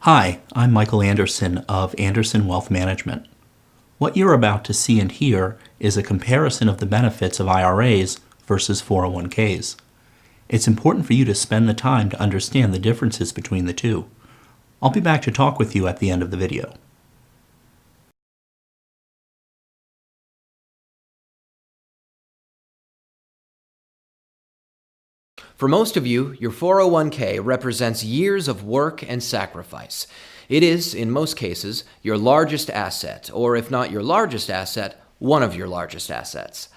Hi, I'm Michael Andersen of Andersen Wealth Management. What you're about to see and hear is a comparison of the benefits of IRAs versus 401ks. It's important for you to spend the time to understand the differences between the two. I'll be back to talk with you at the end of the video. For most of you, your 401k represents years of work and sacrifice. It is, in most cases, your largest asset, or if not your largest asset, one of your largest assets.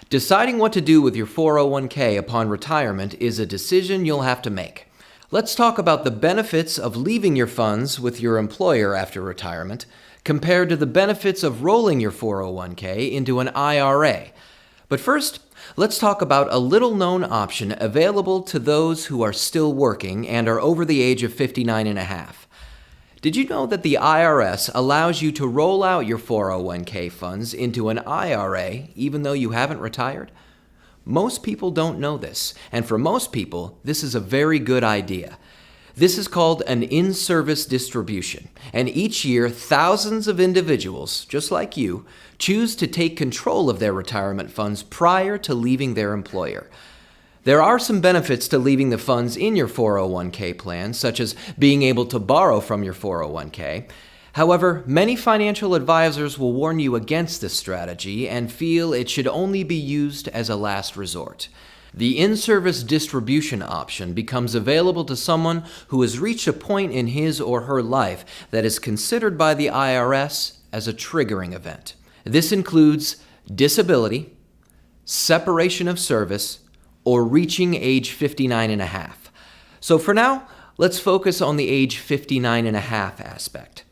Deciding what to do with your 401k upon retirement is a decision you'll have to make. Let's talk about the benefits of leaving your funds with your employer after retirement compared to the benefits of rolling your 401k into an IRA. But first, let's talk about a little-known option available to those who are still working and are over the age of 59 and a half. Did you know that the IRS allows you to roll out your 401k funds into an IRA even though you haven't retired? Most people don't know this, and for most people, this is a very good idea. This is called an in-service distribution, and each year thousands of individuals, just like you, choose to take control of their retirement funds prior to leaving their employer. There are some benefits to leaving the funds in your 401k plan, such as being able to borrow from your 401k. However, many financial advisors will warn you against this strategy and feel it should only be used as a last resort. The in-service distribution option becomes available to someone who has reached a point in his or her life that is considered by the IRS as a triggering event. This includes disability, separation of service, or reaching age 59 and a half. So for now, let's focus on the age 59 and a half aspect.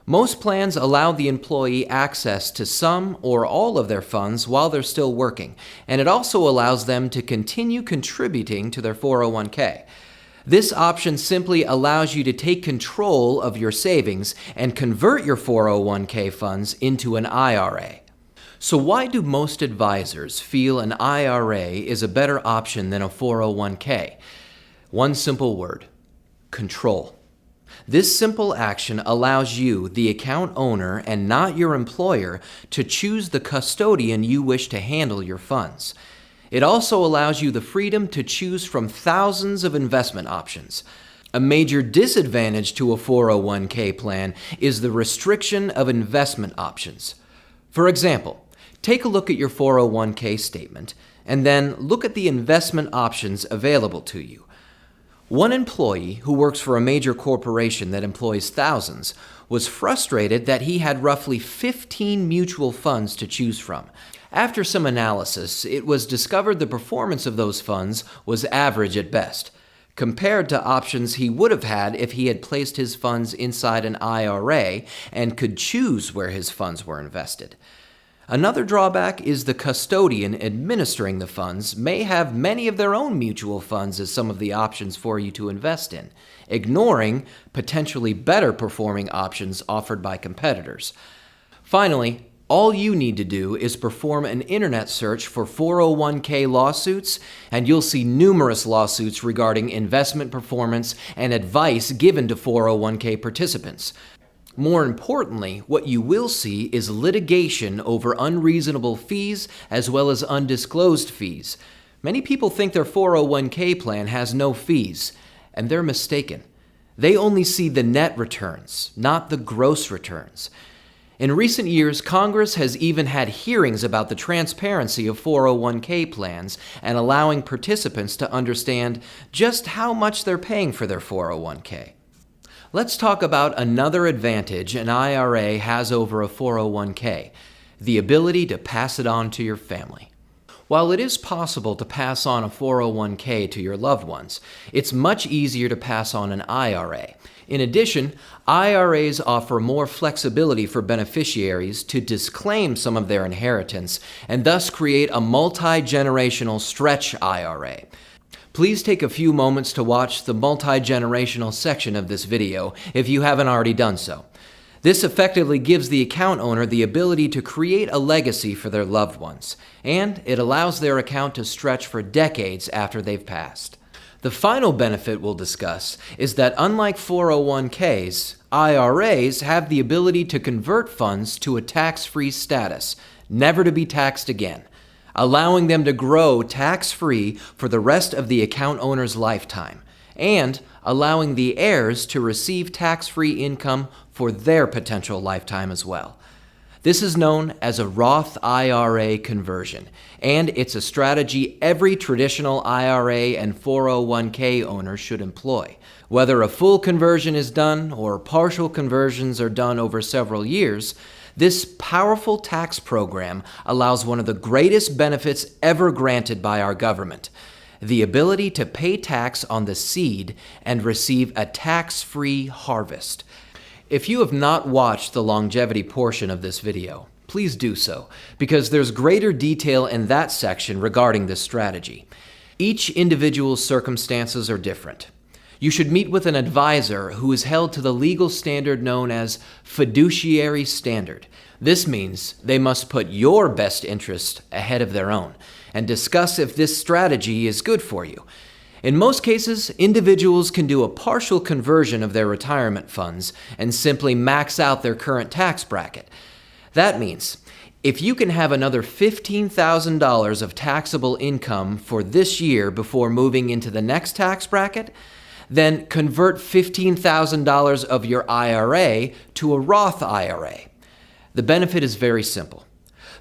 Most plans allow the employee access to some or all of their funds while they're still working, and it also allows them to continue contributing to their 401k. This option simply allows you to take control of your savings and convert your 401k funds into an IRA. So why do most advisors feel an IRA is a better option than a 401k? One simple word: control. This simple action allows you, the account owner, and not your employer, to choose the custodian you wish to handle your funds. It also allows you the freedom to choose from thousands of investment options. A major disadvantage to a 401k plan is the restriction of investment options. For example, take a look at your 401k statement, and then look at the investment options available to you. One employee who works for a major corporation that employs thousands was frustrated that he had roughly 15 mutual funds to choose from. After some analysis, it was discovered the performance of those funds was average at best, compared to options he would have had if he had placed his funds inside an IRA and could choose where his funds were invested. Another drawback is the custodian administering the funds may have many of their own mutual funds as some of the options for you to invest in, ignoring potentially better performing options offered by competitors. Finally, all you need to do is perform an internet search for 401k lawsuits, and you'll see numerous lawsuits regarding investment performance and advice given to 401k participants. More importantly, what you will see is litigation over unreasonable fees as well as undisclosed fees. Many people think their 401k plan has no fees, and they're mistaken. They only see the net returns, not the gross returns. In recent years, Congress has even had hearings about the transparency of 401k plans and allowing participants to understand just how much they're paying for their 401k. Let's talk about another advantage an IRA has over a 401k, the ability to pass it on to your family. While it is possible to pass on a 401k to your loved ones, it's much easier to pass on an IRA. In addition, IRAs offer more flexibility for beneficiaries to disclaim some of their inheritance and thus create a multi-generational stretch IRA. Please take a few moments to watch the multi-generational section of this video if you haven't already done so. This effectively gives the account owner the ability to create a legacy for their loved ones, and it allows their account to stretch for decades after they've passed. The final benefit we'll discuss is that unlike 401ks, IRAs have the ability to convert funds to a tax-free status, never to be taxed again, allowing them to grow tax-free for the rest of the account owner's lifetime, and allowing the heirs to receive tax-free income for their potential lifetime as well. This is known as a Roth IRA conversion, and it's a strategy every traditional IRA and 401k owner should employ. Whether a full conversion is done or partial conversions are done over several years, this powerful tax program allows one of the greatest benefits ever granted by our government: the ability to pay tax on the seed and receive a tax-free harvest. If you have not watched the longevity portion of this video, please do so, because there's greater detail in that section regarding this strategy. Each individual's circumstances are different. You should meet with an advisor who is held to the legal standard known as fiduciary standard. This means they must put your best interest ahead of their own and discuss if this strategy is good for you. In most cases, individuals can do a partial conversion of their retirement funds and simply max out their current tax bracket. That means if you can have another $15,000 of taxable income for this year before moving into the next tax bracket, then convert $15,000 of your IRA to a Roth IRA. The benefit is very simple.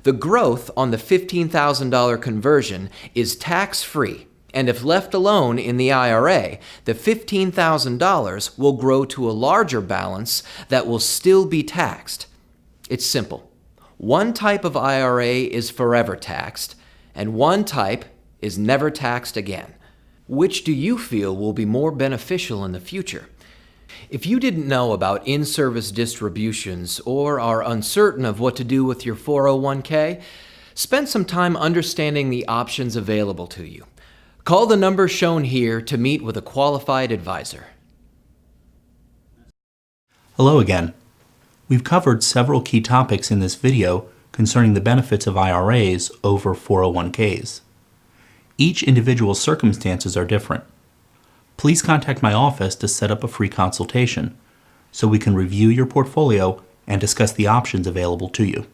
The growth on the $15,000 conversion is tax-free, and if left alone in the IRA, the $15,000 will grow to a larger balance that will still be taxed. It's simple. One type of IRA is forever taxed, and one type is never taxed again. Which do you feel will be more beneficial in the future? If you didn't know about in-service distributions or are uncertain of what to do with your 401k, spend some time understanding the options available to you. Call the number shown here to meet with a qualified advisor. Hello again. We've covered several key topics in this video concerning the benefits of IRAs over 401ks. Each individual's circumstances are different. Please contact my office to set up a free consultation so we can review your portfolio and discuss the options available to you.